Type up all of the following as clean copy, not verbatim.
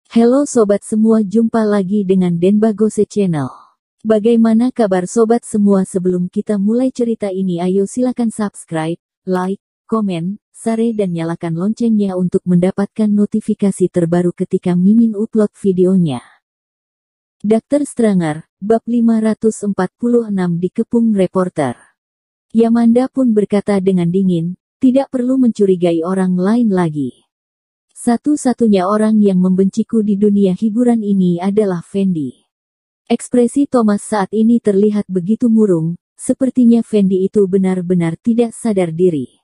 Halo sobat semua, jumpa lagi dengan Denbagose Channel. Bagaimana kabar sobat semua? Sebelum kita mulai cerita ini, ayo silakan subscribe, like, komen, share dan nyalakan loncengnya untuk mendapatkan notifikasi terbaru ketika Mimin upload videonya. Dr. Stranger, bab 546 dikepung reporter. Yamanda pun berkata dengan dingin, tidak perlu mencurigai orang lain lagi. Satu-satunya orang yang membenciku di dunia hiburan ini adalah Fendi. Ekspresi Thomas saat ini terlihat begitu murung, sepertinya Fendi itu benar-benar tidak sadar diri.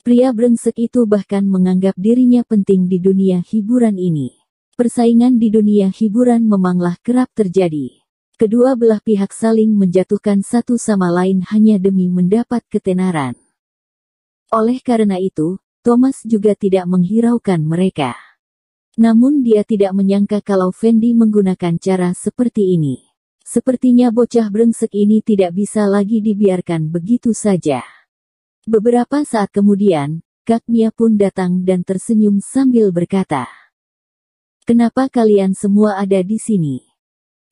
Pria brengsek itu bahkan menganggap dirinya penting di dunia hiburan ini. Persaingan di dunia hiburan memanglah kerap terjadi. Kedua belah pihak saling menjatuhkan satu sama lain hanya demi mendapat ketenaran. Oleh karena itu, Thomas juga tidak menghiraukan mereka. Namun dia tidak menyangka kalau Fendi menggunakan cara seperti ini. Sepertinya bocah brengsek ini tidak bisa lagi dibiarkan begitu saja. Beberapa saat kemudian, Kak Mia pun datang dan tersenyum sambil berkata, "Kenapa kalian semua ada di sini?"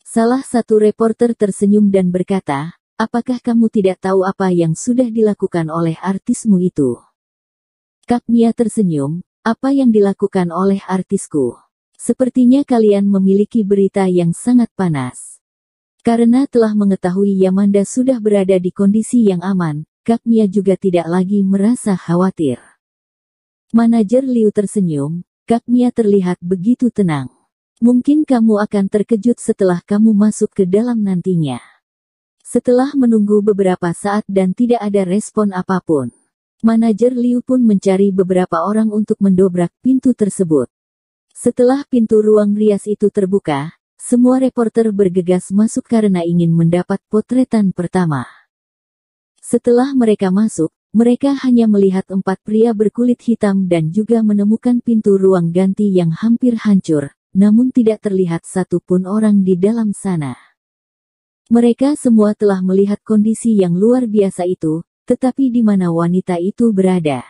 Salah satu reporter tersenyum dan berkata, "Apakah kamu tidak tahu apa yang sudah dilakukan oleh artismu itu?" Kak Mia tersenyum, "Apa yang dilakukan oleh artisku? Sepertinya kalian memiliki berita yang sangat panas." Karena telah mengetahui Yamanda sudah berada di kondisi yang aman, Kak Mia juga tidak lagi merasa khawatir. Manajer Liu tersenyum, Kak Mia terlihat begitu tenang. "Mungkin kamu akan terkejut setelah kamu masuk ke dalam nantinya." Setelah menunggu beberapa saat dan tidak ada respon apapun, Manajer Liu pun mencari beberapa orang untuk mendobrak pintu tersebut. Setelah pintu ruang rias itu terbuka, semua reporter bergegas masuk karena ingin mendapat potretan pertama. Setelah mereka masuk, mereka hanya melihat 4 pria berkulit hitam dan juga menemukan pintu ruang ganti yang hampir hancur, namun tidak terlihat satupun orang di dalam sana. Mereka semua telah melihat kondisi yang luar biasa itu, tetapi di mana wanita itu berada?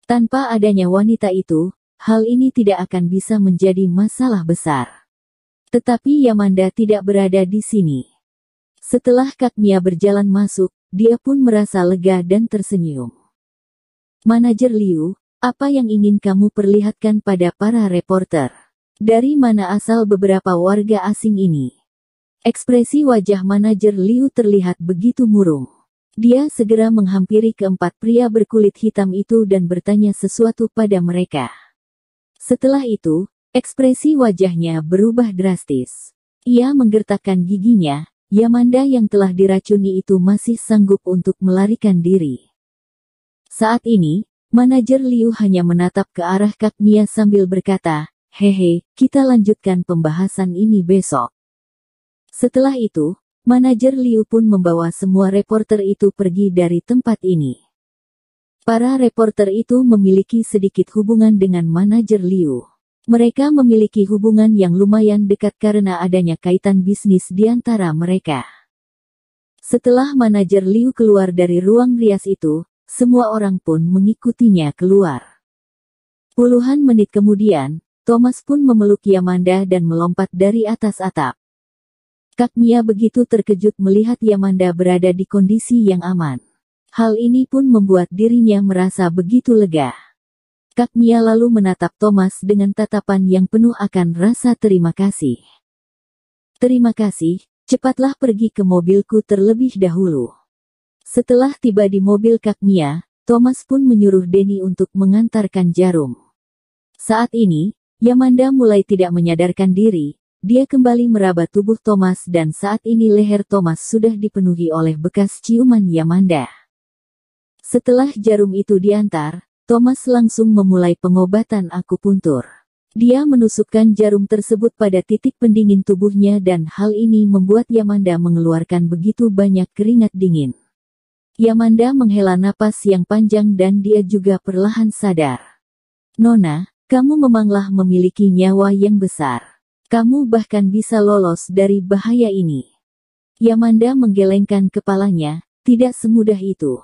Tanpa adanya wanita itu, hal ini tidak akan bisa menjadi masalah besar. Tetapi Yamanda tidak berada di sini. Setelah Kak Mia berjalan masuk, dia pun merasa lega dan tersenyum. "Manajer Liu, apa yang ingin kamu perlihatkan pada para reporter? Dari mana asal beberapa warga asing ini?" Ekspresi wajah manajer Liu terlihat begitu murung. Dia segera menghampiri keempat pria berkulit hitam itu dan bertanya sesuatu pada mereka. Setelah itu, ekspresi wajahnya berubah drastis. Ia menggertakkan giginya. Yamanda yang telah diracuni itu masih sanggup untuk melarikan diri. Saat ini, manajer Liu hanya menatap ke arah Kak Mia sambil berkata, "Hehe, kita lanjutkan pembahasan ini besok." Setelah itu, manajer Liu pun membawa semua reporter itu pergi dari tempat ini. Para reporter itu memiliki sedikit hubungan dengan manajer Liu. Mereka memiliki hubungan yang lumayan dekat karena adanya kaitan bisnis di antara mereka. Setelah manajer Liu keluar dari ruang rias itu, semua orang pun mengikutinya keluar. Puluhan menit kemudian, Thomas pun memeluk Yamanda dan melompat dari atas atap. Kak Mia begitu terkejut melihat Yamanda berada di kondisi yang aman. Hal ini pun membuat dirinya merasa begitu lega. Kak Mia lalu menatap Thomas dengan tatapan yang penuh akan rasa terima kasih. "Terima kasih, cepatlah pergi ke mobilku terlebih dahulu." Setelah tiba di mobil Kak Mia, Thomas pun menyuruh Denny untuk mengantarkan jarum. Saat ini, Yamanda mulai tidak menyadarkan diri. Dia kembali meraba tubuh Thomas dan saat ini leher Thomas sudah dipenuhi oleh bekas ciuman Yamanda. Setelah jarum itu diantar, Thomas langsung memulai pengobatan akupuntur. Dia menusukkan jarum tersebut pada titik pendingin tubuhnya dan hal ini membuat Yamanda mengeluarkan begitu banyak keringat dingin. Yamanda menghela napas yang panjang dan dia juga perlahan sadar. "Nona, kamu memanglah memiliki nyawa yang besar. Kamu bahkan bisa lolos dari bahaya ini." Yamanda menggelengkan kepalanya, tidak semudah itu.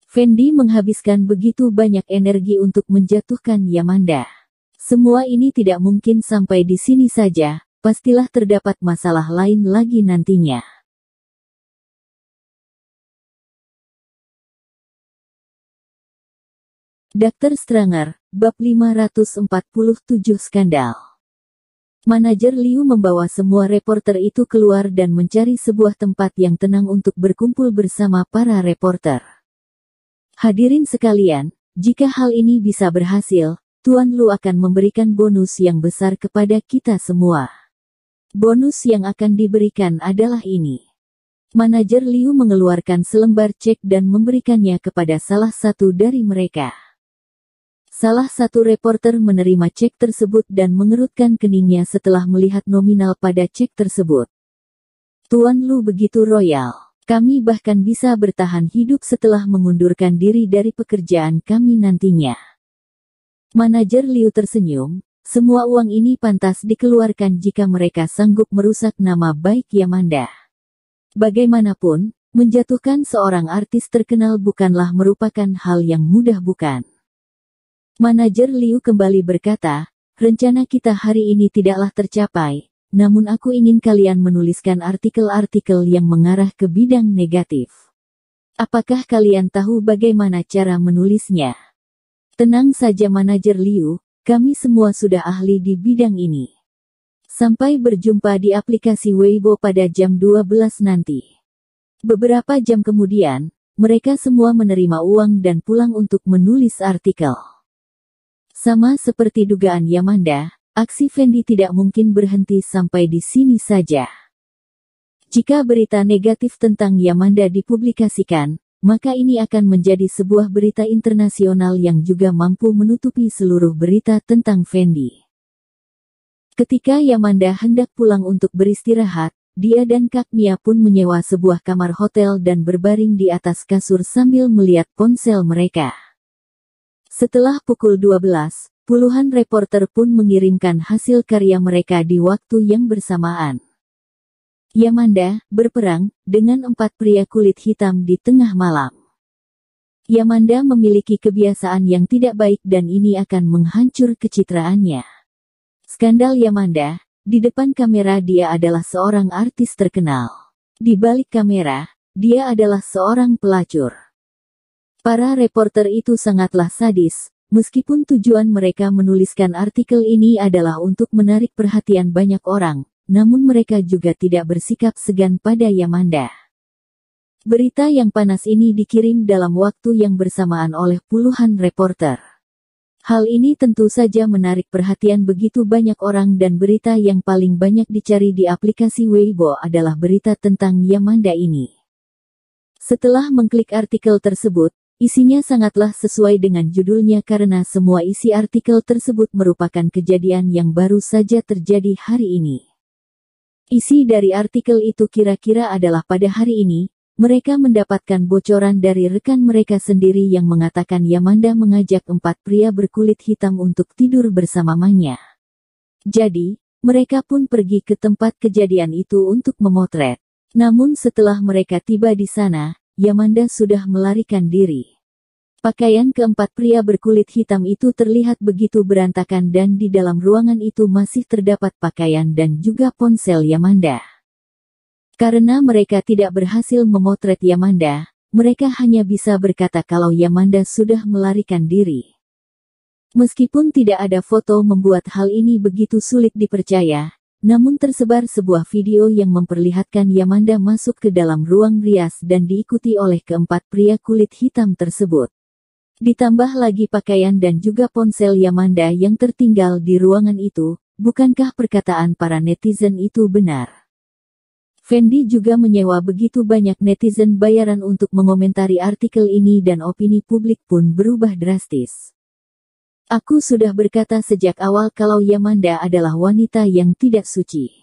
Fendi menghabiskan begitu banyak energi untuk menjatuhkan Yamanda. Semua ini tidak mungkin sampai di sini saja, pastilah terdapat masalah lain lagi nantinya. Dr. Stranger, Bab 547 Skandal. Manajer Liu membawa semua reporter itu keluar dan mencari sebuah tempat yang tenang untuk berkumpul bersama para reporter. Hadirin sekalian, jika hal ini bisa berhasil, Tuan Lu akan memberikan bonus yang besar kepada kita semua. Bonus yang akan diberikan adalah ini. Manajer Liu mengeluarkan selembar cek dan memberikannya kepada salah satu dari mereka. Salah satu reporter menerima cek tersebut dan mengerutkan keningnya setelah melihat nominal pada cek tersebut. Tuan Lu begitu royal. Kami bahkan bisa bertahan hidup setelah mengundurkan diri dari pekerjaan kami nantinya. Manajer Liu tersenyum, semua uang ini pantas dikeluarkan jika mereka sanggup merusak nama baik Yamanda. Bagaimanapun, menjatuhkan seorang artis terkenal bukanlah merupakan hal yang mudah bukan? Manajer Liu kembali berkata, rencana kita hari ini tidaklah tercapai, namun aku ingin kalian menuliskan artikel-artikel yang mengarah ke bidang negatif. Apakah kalian tahu bagaimana cara menulisnya? Tenang saja Manajer Liu, kami semua sudah ahli di bidang ini. Sampai berjumpa di aplikasi Weibo pada jam 12 nanti. Beberapa jam kemudian, mereka semua menerima uang dan pulang untuk menulis artikel. Sama seperti dugaan Yamanda, aksi Fendi tidak mungkin berhenti sampai di sini saja. Jika berita negatif tentang Yamanda dipublikasikan, maka ini akan menjadi sebuah berita internasional yang juga mampu menutupi seluruh berita tentang Fendi. Ketika Yamanda hendak pulang untuk beristirahat, dia dan Kak Mia pun menyewa sebuah kamar hotel dan berbaring di atas kasur sambil melihat ponsel mereka. Setelah pukul 12, puluhan reporter pun mengirimkan hasil karya mereka di waktu yang bersamaan. Yamanda berperang dengan 4 pria kulit hitam di tengah malam. Yamanda memiliki kebiasaan yang tidak baik dan ini akan menghancur kecitraannya. Skandal Yamanda, di depan kamera dia adalah seorang artis terkenal. Di balik kamera, dia adalah seorang pelacur. Para reporter itu sangatlah sadis, meskipun tujuan mereka menuliskan artikel ini adalah untuk menarik perhatian banyak orang. Namun mereka juga tidak bersikap segan pada Yamanda. Berita yang panas ini dikirim dalam waktu yang bersamaan oleh puluhan reporter. Hal ini tentu saja menarik perhatian begitu banyak orang dan berita yang paling banyak dicari di aplikasi Weibo adalah berita tentang Yamanda ini. Setelah mengklik artikel tersebut, isinya sangatlah sesuai dengan judulnya karena semua isi artikel tersebut merupakan kejadian yang baru saja terjadi hari ini. Isi dari artikel itu kira-kira adalah pada hari ini, mereka mendapatkan bocoran dari rekan mereka sendiri yang mengatakan Yamanda mengajak 4 pria berkulit hitam untuk tidur bersamanya. Jadi, mereka pun pergi ke tempat kejadian itu untuk memotret. Namun setelah mereka tiba di sana, Yamanda sudah melarikan diri. Pakaian keempat pria berkulit hitam itu terlihat begitu berantakan dan di dalam ruangan itu masih terdapat pakaian dan juga ponsel Yamanda. Karena mereka tidak berhasil memotret Yamanda, mereka hanya bisa berkata kalau Yamanda sudah melarikan diri. Meskipun tidak ada foto membuat hal ini begitu sulit dipercaya, namun tersebar sebuah video yang memperlihatkan Yamanda masuk ke dalam ruang rias dan diikuti oleh keempat pria kulit hitam tersebut. Ditambah lagi pakaian dan juga ponsel Yamanda yang tertinggal di ruangan itu, bukankah perkataan para netizen itu benar? Fendi juga menyewa begitu banyak netizen bayaran untuk mengomentari artikel ini dan opini publik pun berubah drastis. Aku sudah berkata sejak awal kalau Yamanda adalah wanita yang tidak suci.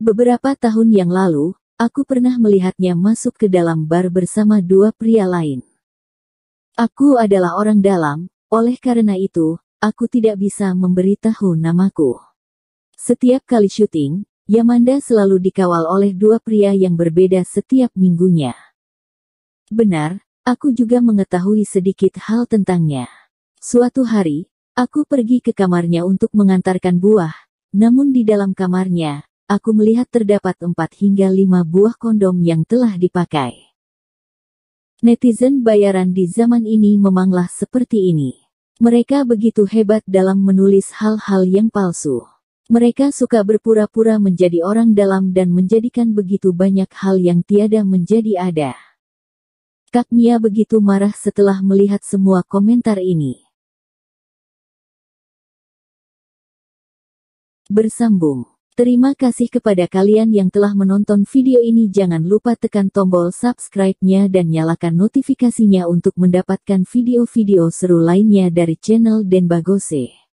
Beberapa tahun yang lalu, aku pernah melihatnya masuk ke dalam bar bersama 2 pria lain. Aku adalah orang dalam, oleh karena itu, aku tidak bisa memberitahu namaku. Setiap kali syuting, Yamanda selalu dikawal oleh 2 pria yang berbeda setiap minggunya. Benar, aku juga mengetahui sedikit hal tentangnya. Suatu hari, Aku pergi ke kamarnya untuk mengantarkan buah. Namun di dalam kamarnya, aku melihat terdapat 4 hingga 5 buah kondom yang telah dipakai. Netizen bayaran di zaman ini memanglah seperti ini. Mereka begitu hebat dalam menulis hal-hal yang palsu. Mereka suka berpura-pura menjadi orang dalam dan menjadikan begitu banyak hal yang tiada menjadi ada. Kak Mia begitu marah setelah melihat semua komentar ini. Bersambung. Terima kasih kepada kalian yang telah menonton video ini. Jangan lupa tekan tombol subscribe-nya dan nyalakan notifikasinya untuk mendapatkan video-video seru lainnya dari channel Denbagose.